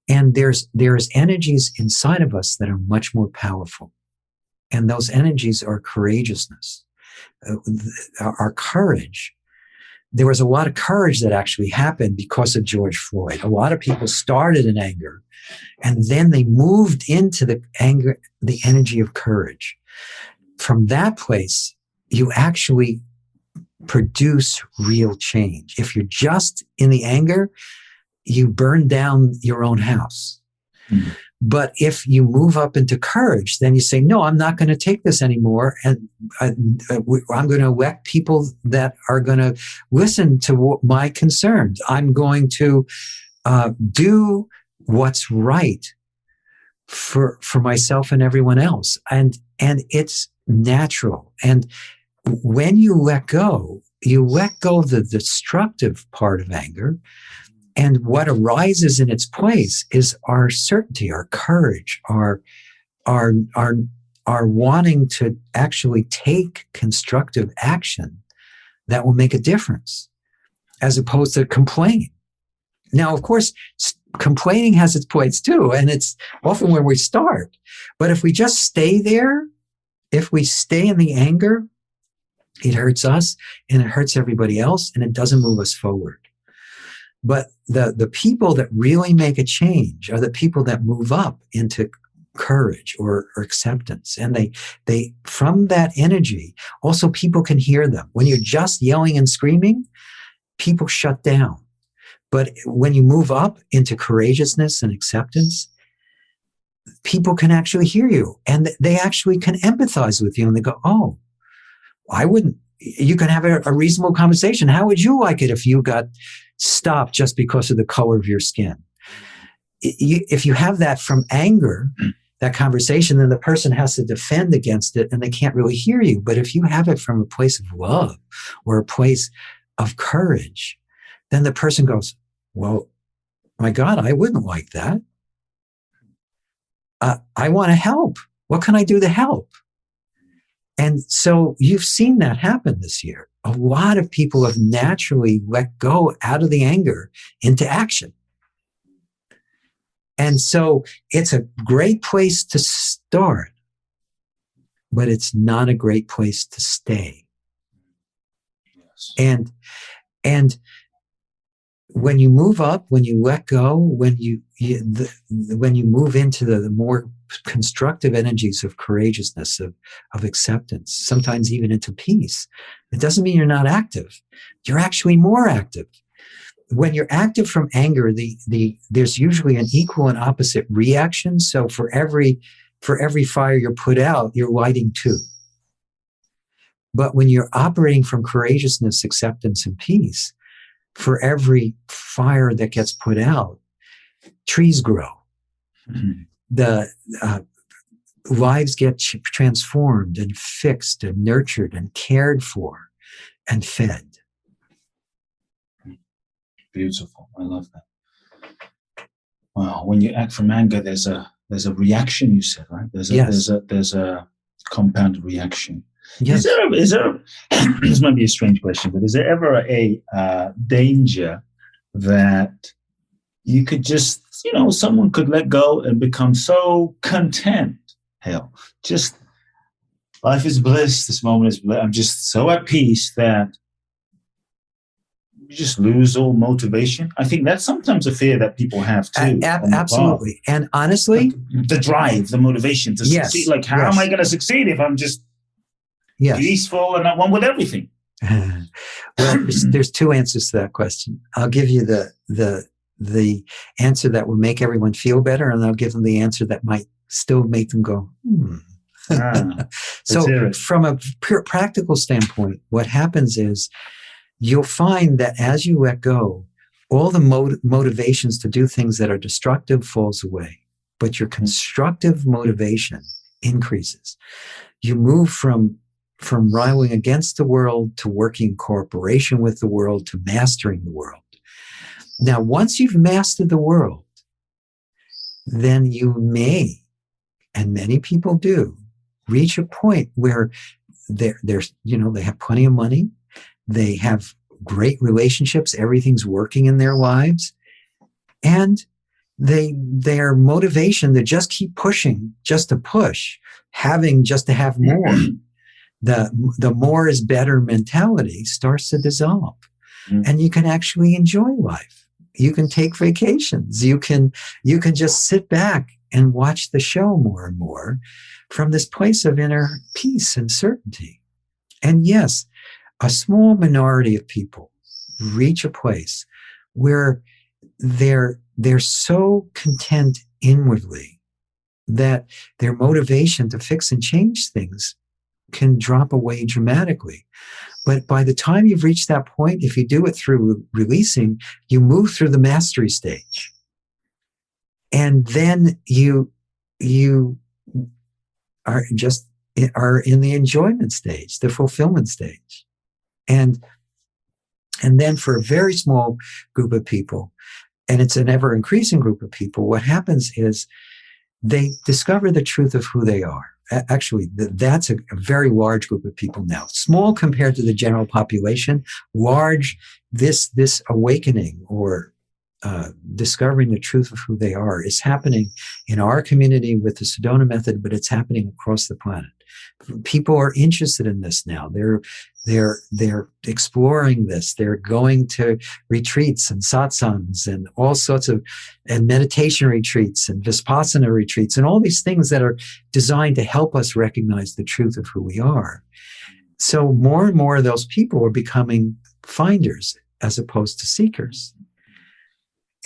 And there's energies inside of us that are much more powerful. And those energies are courageousness, our courage. There was a lot of courage that actually happened because of George Floyd. A lot of people started in anger, and then they moved into the anger, the energy of courage. From that place, you actually produce real change. If you're just in the anger, you burn down your own house. Mm-hmm. But if you move up into courage, then you say, no, I'm not going to take this anymore. And I'm going to elect people that are going to listen to my concerns. I'm going to do what's right for myself and everyone else. And it's natural. And when you let go of the destructive part of anger. And what arises in its place is our certainty, our courage, our wanting to actually take constructive action that will make a difference, as opposed to complaining. Now, of course, complaining has its place too, and it's often where we start. But if we just stay there, if we stay in the anger, it hurts us and it hurts everybody else, and it doesn't move us forward. But the people that really make a change are the people that move up into courage or acceptance. And they from that energy, also people can hear them. When you're just yelling and screaming, people shut down. But when you move up into courageousness and acceptance, people can actually hear you, and they actually can empathize with you. And they go, oh, I wouldn't you can have a reasonable conversation. How would you like it if you got stopped just because of the color of your skin? If you have that from anger, that conversation, then the person has to defend against it and they can't really hear you. But if you have it from a place of love or a place of courage, then the person goes, well, my God, I wouldn't like that. I want to help. What can I do to help? And so you've seen that happen this year. A lot of people have naturally let go out of the anger into action. And so it's a great place to start, but it's not a great place to stay. Yes. And when you move up, when you let go, when you move into the more constructive energies of courageousness, of acceptance, sometimes even into peace, it doesn't mean you're not active. You're actually more active. When you're active from anger, there's usually an equal and opposite reaction. So for every fire you're put out, you're lighting two. But when you're operating from courageousness, acceptance, and peace, for every fire that gets put out, trees grow. Mm-hmm. The lives get transformed and fixed and nurtured and cared for and fed. Beautiful. I love that. Wow. When you act from anger, there's a reaction, you said, right? There's a compound reaction. Yes. Is there this might be a strange question, but is there ever a danger that you could just, someone could let go and become so content? Hell, just life is bliss. This moment is bliss. I'm just so at peace that you just lose all motivation. I think that's sometimes a fear that people have too. Absolutely. And honestly, the drive, the motivation to succeed. Like, how am I going to succeed if I'm just peaceful and not one with everything? Well, there's two answers to that question. I'll give you the answer that will make everyone feel better, and I'll give them the answer that might still make them go, So from a pure practical standpoint, what happens is you'll find that as you let go, all the motivations to do things that are destructive falls away, but your constructive motivation increases. You move from rivaling against the world to working in cooperation with the world to mastering the world. Now, once you've mastered the world, then you may, and many people do, reach a point where they have plenty of money, they have great relationships, everything's working in their lives, and their motivation to just keep pushing, just to push, just to have more. The more is better mentality starts to dissolve, and you can actually enjoy life. You can take vacations. You can just sit back and watch the show more and more from this place of inner peace and certainty. And yes, a small minority of people reach a place where they're so content inwardly that their motivation to fix and change things can drop away dramatically. But by the time you've reached that point, if you do it through releasing, you move through the mastery stage. And then you are in the enjoyment stage, the fulfillment stage. And then for a very small group of people, and it's an ever increasing group of people, what happens is they discover the truth of who they are. Actually, that's a very large group of people now. Small compared to the general population. Large, this awakening or discovering the truth of who they are is happening in our community with the Sedona method, but it's happening across the planet. People are interested in this now. They're exploring this. They're going to retreats and satsangs and all sorts of, and meditation retreats and vipassana retreats and all these things that are designed to help us recognize the truth of who we are. So more and more of those people are becoming finders as opposed to seekers.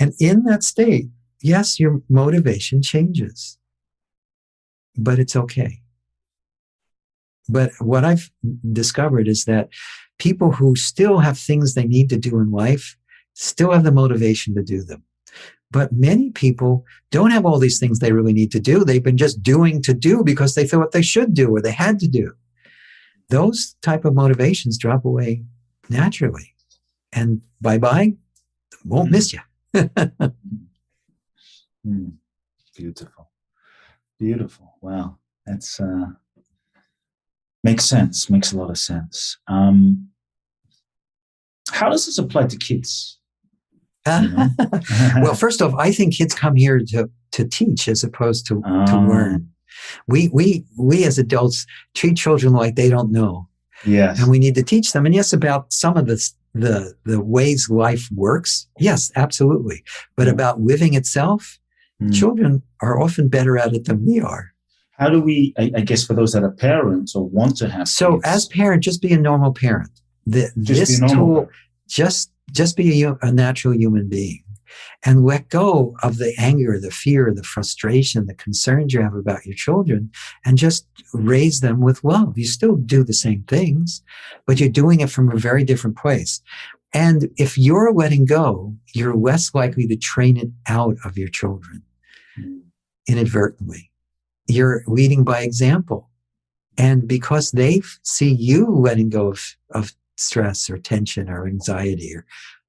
And in that state, yes, your motivation changes, but it's okay. But what I've discovered is that people who still have things they need to do in life still have the motivation to do them. But many people don't have all these things they really need to do. They've been just doing to do because they thought they should do or they had to do. Those type of motivations drop away naturally. And bye-bye, won't miss you. Beautiful. Beautiful. Wow. That's makes sense. Makes a lot of sense. How does this apply to kids? Well, first off, I think kids come here to teach as opposed to learn. We as adults treat children like they don't know. Yes. And we need to teach them. And yes, about some of the ways life works. Yes, absolutely. But about living itself, children are often better at it than we are. How do we, I guess for those that are parents or want to have So kids, as parent, just be a normal parent. This tool, just be a natural human being and let go of the anger, the fear, the frustration, the concerns you have about your children and just raise them with love. You still do the same things, but you're doing it from a very different place. And if you're letting go, you're less likely to train it out of your children inadvertently. You're leading by example. And because they see you letting go of stress or tension or anxiety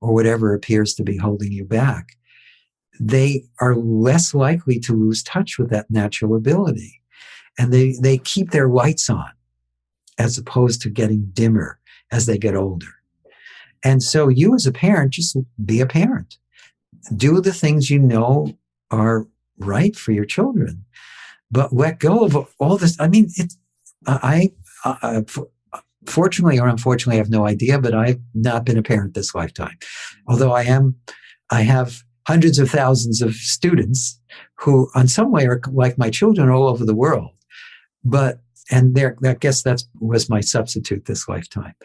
or whatever appears to be holding you back, they are less likely to lose touch with that natural ability. And they keep their lights on as opposed to getting dimmer as they get older. And so you as a parent, just be a parent. Do the things you know are right for your children, but let go of all this. I mean, fortunately or unfortunately, I have no idea, but I've not been a parent this lifetime. Although I have hundreds of thousands of students who in some way are like my children all over the world. And I guess that was my substitute this lifetime.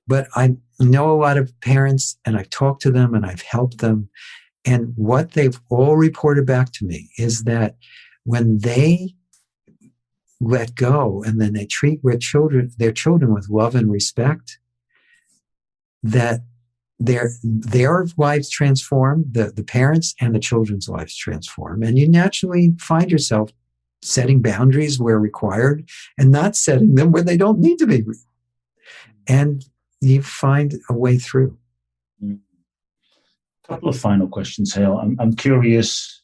But I know a lot of parents and I've talked to them and I've helped them. And what they've all reported back to me is that when they let go and then they treat their children with love and respect, that their lives transform, the parents and the children's lives transform. And you naturally find yourself setting boundaries where required and not setting them where they don't need to be. And you find a way through. A couple of final questions, Hale. I'm curious,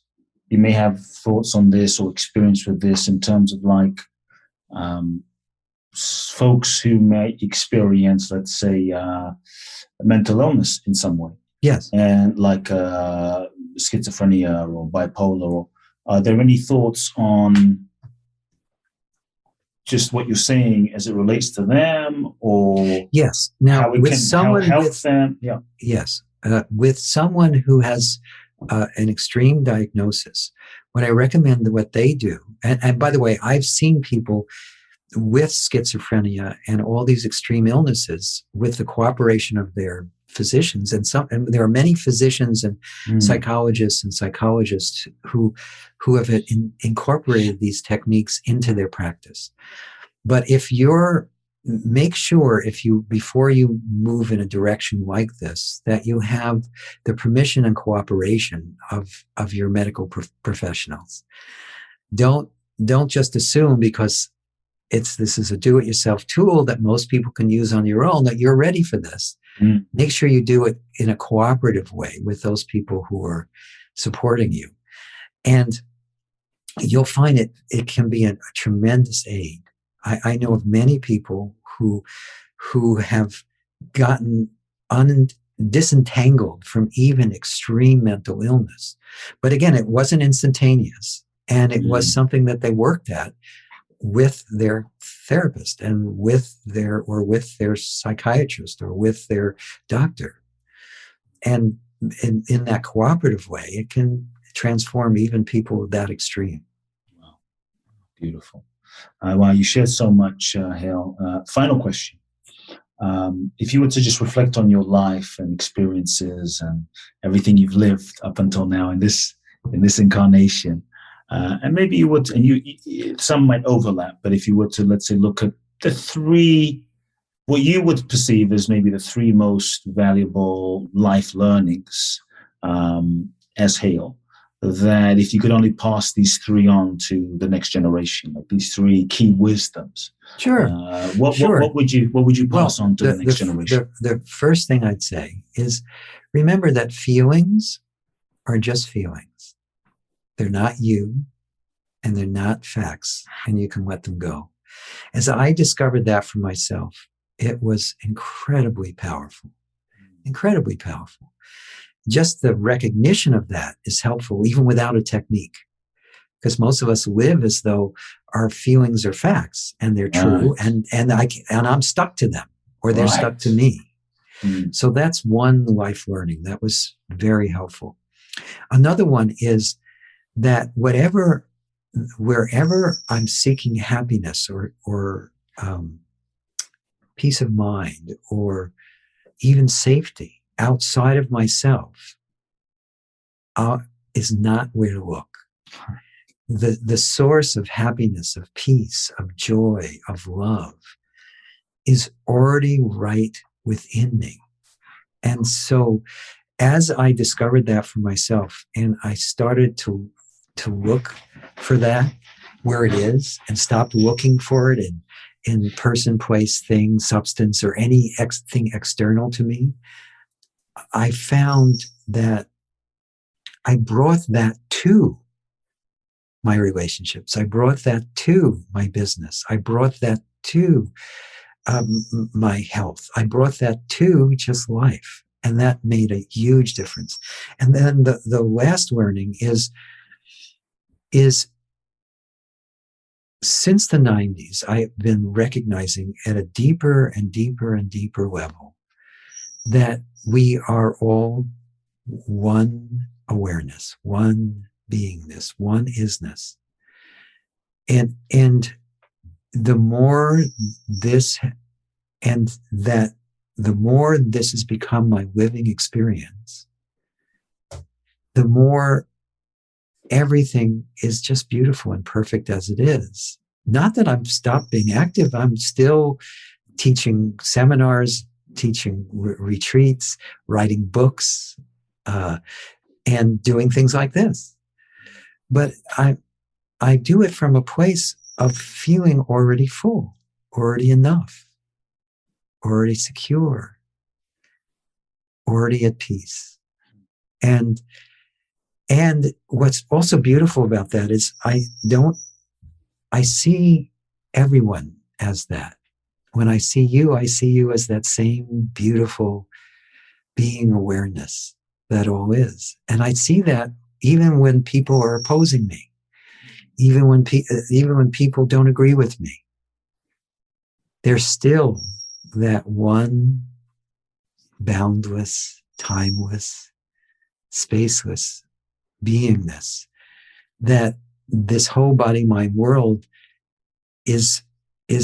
you may have thoughts on this or experience with this in terms of like folks who may experience, let's say, mental illness in some way. Yes. And like schizophrenia or bipolar, or are there any thoughts on just what you're saying as it relates to them, or yes? Now, how it with can someone help them? Yeah. Yes, with someone who has an extreme diagnosis, what I recommend what they do, and by the way, I've seen people with schizophrenia and all these extreme illnesses with the cooperation of their physicians, and there are many physicians and psychologists who have incorporated these techniques into their practice. But make sure before you move in a direction like this, that you have the permission and cooperation of your medical professionals. Don't just assume because this is a do-it-yourself tool that most people can use on your own that you're ready for this. Make sure you do it in a cooperative way with those people who are supporting you. And you'll find it can be a tremendous aid. I know of many people who have gotten disentangled from even extreme mental illness. But again, it wasn't instantaneous. And it was something that they worked at with their therapist and with their psychiatrist or with their doctor. And in that cooperative way, it can transform even people that extreme. Wow. Beautiful. Wow, you shared so much, Hale. Final question. If you were to just reflect on your life and experiences and everything you've lived up until now in this incarnation, and maybe you would, and some might overlap, but if you were to, let's say, look at the three, what you would perceive as maybe the three most valuable life learnings as Hale, that if you could only pass these three on to the next generation, like these three key wisdoms, Sure. What would you pass on to the next generation? The first thing I'd say is remember that feelings are just feelings. They're not you, and they're not facts, and you can let them go. As I discovered that for myself, it was incredibly powerful, incredibly powerful. Just the recognition of that is helpful, even without a technique, because most of us live as though our feelings are facts and they're true, and I'm stuck to them, or they're stuck to me. So that's one life learning that was very helpful. Another one is that wherever I'm seeking happiness or peace of mind or even safety outside of myself, is not where to look. The source of happiness, of peace, of joy, of love is already right within me. And so as I discovered that for myself, and I started to look for that where it is and stopped looking for it in person, place, thing, substance, or thing external to me, I found that I brought that to my relationships. I brought that to my business. I brought that to my health. I brought that to just life. And that made a huge difference. And then the last learning is since the 90s, I've been recognizing at a deeper and deeper and deeper level that we are all one awareness, one beingness, one isness. And the more this has become my living experience, the more everything is just beautiful and perfect as it is. Not that I've stopped being active. I'm still teaching seminars, teaching retreats, writing books, and doing things like this. But I do it from a place of feeling already full, already enough, already secure, already at peace. And what's also beautiful about that is I see everyone as that. When I see you as that same beautiful being awareness that all is. And I see that even when people are opposing me, even when people don't agree with me, there's still that one boundless, timeless, spaceless beingness that this whole body mind world is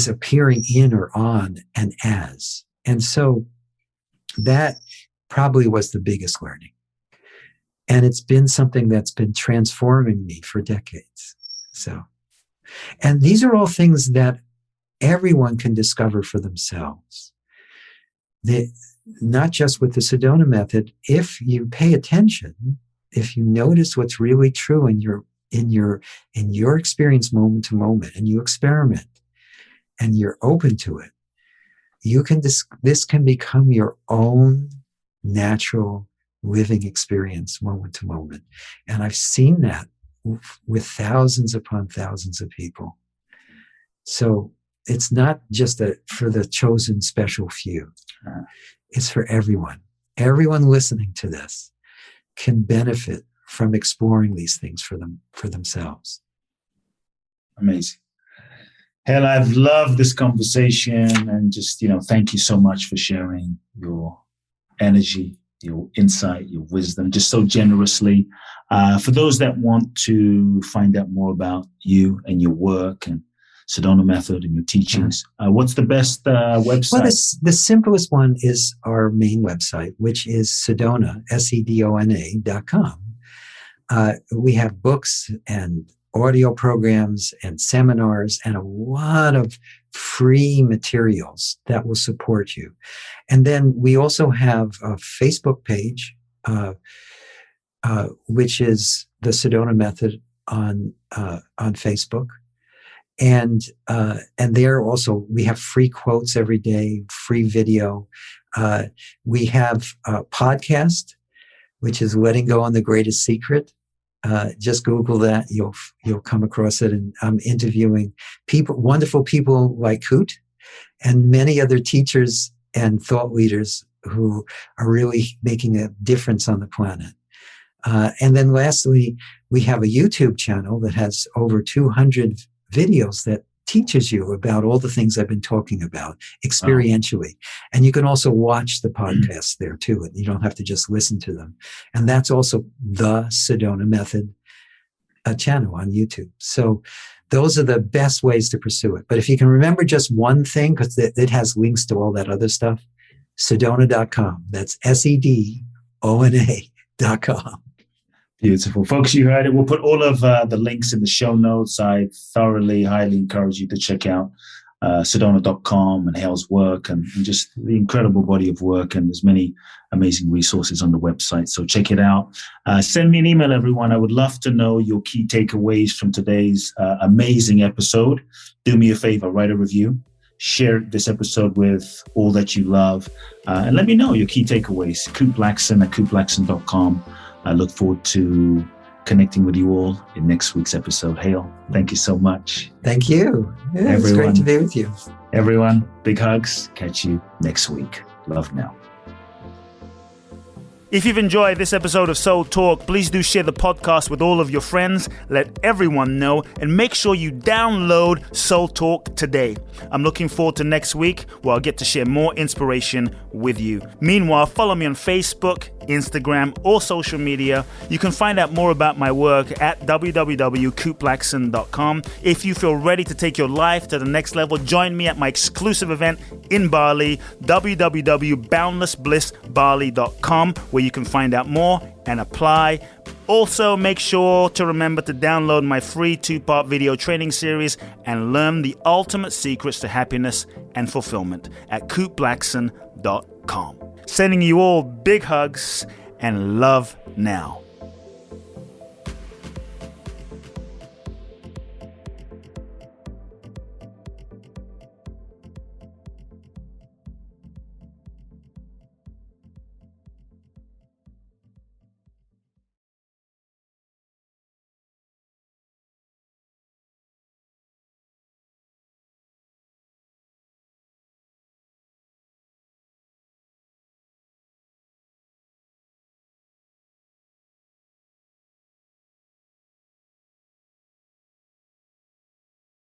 appearing in or on and as. And so that probably was the biggest learning. And it's been something that's been transforming me for decades. So, and these are all things that everyone can discover for themselves. Not just with the Sedona method. If you pay attention, if you notice what's really true in your experience moment to moment, and you experiment, and you're open to it, this can become your own natural living experience moment to moment. And I've seen that with thousands upon thousands of people. So it's not just for the chosen special few. It's for everyone. Everyone listening to this can benefit from exploring these things for themselves. Amazing. Hale, I've loved this conversation, and just, thank you so much for sharing your energy, your insight, your wisdom, just so generously. For those that want to find out more about you and your work and Sedona method and your teachings, what's the best website? Well, the simplest one is our main website, which is Sedona, Sedona.com. We have books and audio programs and seminars and a lot of free materials that will support you. And then we also have a Facebook page, which is the Sedona Method on Facebook. And there also, we have free quotes every day, free video. We have a podcast, which is Letting Go on the Greatest Secret. Just Google that. You'll come across it. And I'm interviewing wonderful people like Kute and many other teachers and thought leaders who are really making a difference on the planet. And then lastly, we have a YouTube channel that has over 200 videos that teaches you about all the things I've been talking about experientially. And you can also watch the podcasts there too. And you don't have to just listen to them. And that's also the Sedona Method channel on YouTube. So those are the best ways to pursue it. But if you can remember just one thing, because it has links to all that other stuff, Sedona.com. That's SEDONA.com. Beautiful. Folks, you heard it. We'll put all of the links in the show notes. I thoroughly, highly encourage you to check out Sedona.com and Hale's work and just the incredible body of work. And there's many amazing resources on the website. So check it out. Send me an email, everyone. I would love to know your key takeaways from today's amazing episode. Do me a favor, write a review. Share this episode with all that you love. And let me know your key takeaways. Kute Blackson at kuteblackson.com. I look forward to connecting with you all in next week's episode. Hale, thank you so much. Thank you. Yeah, it's great to be with you. Everyone, big hugs. Catch you next week. Love now. If you've enjoyed this episode of Soul Talk, please do share the podcast with all of your friends, let everyone know, and make sure you download Soul Talk today. I'm looking forward to next week where I'll get to share more inspiration with you. Meanwhile, follow me on Facebook, Instagram, or social media. You can find out more about my work at www.kuteblackson.com. If you feel ready to take your life to the next level, join me at my exclusive event in Bali, www.boundlessblissbali.com, where you can find out more and apply. Also, make sure to remember to download my free 2-part video training series and learn the ultimate secrets to happiness and fulfillment at kuteblackson.com. Sending you all big hugs and love now.